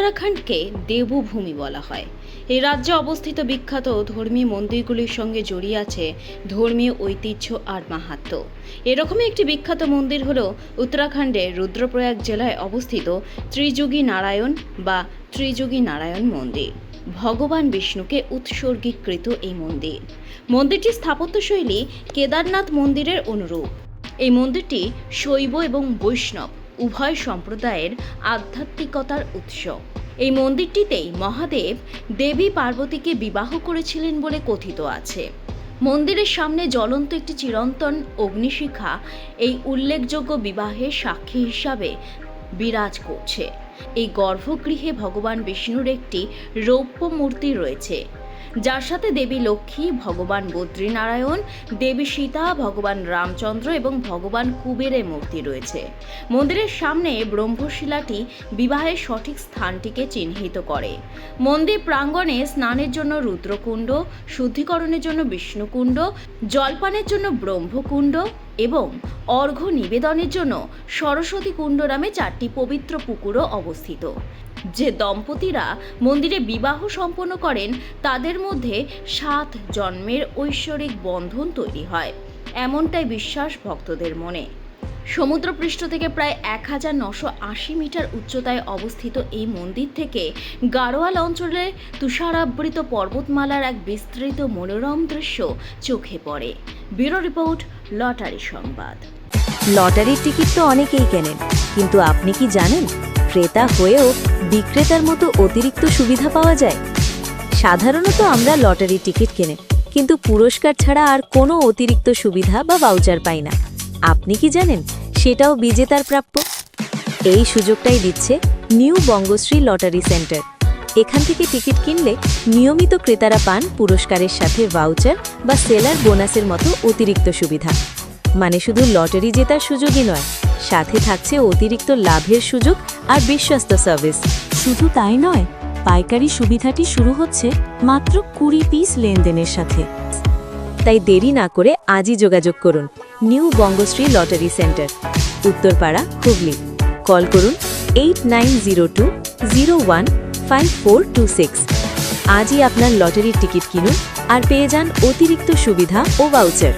উত্তরাখণ্ডকে দেবভূমি বলা হয়। এই রাজ্যে অবস্থিত বিখ্যাত ধর্মীয় মন্দিরগুলির সঙ্গে জড়িয়ে আছে ধর্মীয় ঐতিহ্য আর মাহাত্ম্য। এরকমই একটি বিখ্যাত মন্দির হলো উত্তরাখণ্ডের রুদ্রপ্রয়াগ জেলায় অবস্থিত ত্রিযোগী নারায়ণ বা ত্রিযোগী নারায়ণ মন্দির। ভগবান বিষ্ণুকে উৎসর্গীকৃত এই মন্দির। মন্দিরটির স্থাপত্যশৈলী কেদারনাথ মন্দিরের অনুরূপ। এই মন্দিরটি শৈব এবং বৈষ্ণব উভয় সম্প্রদায়ের আধ্যাত্মিকতার উৎস। এই মন্দিরটিতেই মহাদেব দেবী পার্বতীকে বিবাহ করেছিলেন বলে কথিত আছে। মন্দিরের সামনে জ্বলন্ত একটি চিরন্তন অগ্নিশিখা এই উল্লেখযোগ্য বিবাহের সাক্ষী হিসাবে বিরাজ করছে। এই গর্ভগৃহে ভগবান বিষ্ণুর একটি রৌপ্য মূর্তি রয়েছে, যার সাথে দেবী লক্ষ্মী, ভগবান বদ্রীনারায়ণ, দেবী সীতা, ভগবান রামচন্দ্র এবং ভগবান কুবেরের মূর্তি রয়েছে। মন্দিরের সামনে ব্রহ্মশিলাটি বিবাহের সঠিক স্থানটিকে চিহ্নিত করে। মন্দির প্রাঙ্গণে স্নানের জন্য রুদ্রকুণ্ড, শুদ্ধিকরণের জন্য বিষ্ণুকুণ্ড, জলপানের জন্য ব্রহ্মকুণ্ড এবং অর্ঘ্য নিবেদনের জন্য সরস্বতী কুণ্ড নামে 4টি পবিত্র পুকুরও অবস্থিত। যে দম্পতিরা মন্দিরে বিবাহ সম্পন্ন করেন তাদের মধ্যে 7 জন্মের ঐশ্বরিক বন্ধন তৈরি হয়, এমনটাই বিশ্বাস ভক্তদের মনে। সমুদ্রপৃষ্ঠ থেকে প্রায় 1980 মিটার উচ্চতায় অবস্থিত এই মন্দির থেকে গাড়োয়াল অঞ্চলে তুষারাবৃত পর্বতমালার এক বিস্তৃত মনোরম দৃশ্য চোখে পড়ে। ব্যুরো রিপোর্ট, লটারি সংবাদ। লটারির টিকিট তো অনেকেই কেনেন, কিন্তু আপনি কি জানেন ক্রেতা হয়েও বিক্রেতার মতো অতিরিক্ত সুবিধা পাওয়া যায়? সাধারণত আমরা লটারির টিকিট কিনে কিন্তু পুরস্কার ছাড়া আর কোনো অতিরিক্ত সুবিধা বা ভাউচার পাই না। আপনি কি জানেন সেটাও বিজেতার প্রাপ্য? এই সুযোগটাই দিচ্ছে নিউ বঙ্গশ্রী লটারি সেন্টার। এখান থেকে টিকিট কিনলে নিয়মিত ক্রেতারা পান পুরস্কারের সাথে ভাউচার বা সেলার বোনাসের মতো অতিরিক্ত সুবিধা। মানে শুধু লটারি জেতার সুযোগই নয়, সাথে থাকছে অতিরিক্ত লাভের সুযোগ আর বিশ্বস্ত সার্ভিস। শুধু তাই নয়, পাইকারি সুবিধাটি শুরু হচ্ছে মাত্র 20 পিস লেনদেনের সাথে। তাই দেরি না করে আজই যোগাযোগ করুন new Bangashree lottery centre, Uttarpara, Hooghly. Call করুন 8902015426। আজই আপনার লটারির টিকিট কিনুন আর পেয়ে যান অতিরিক্ত সুবিধা ও ভাউচার।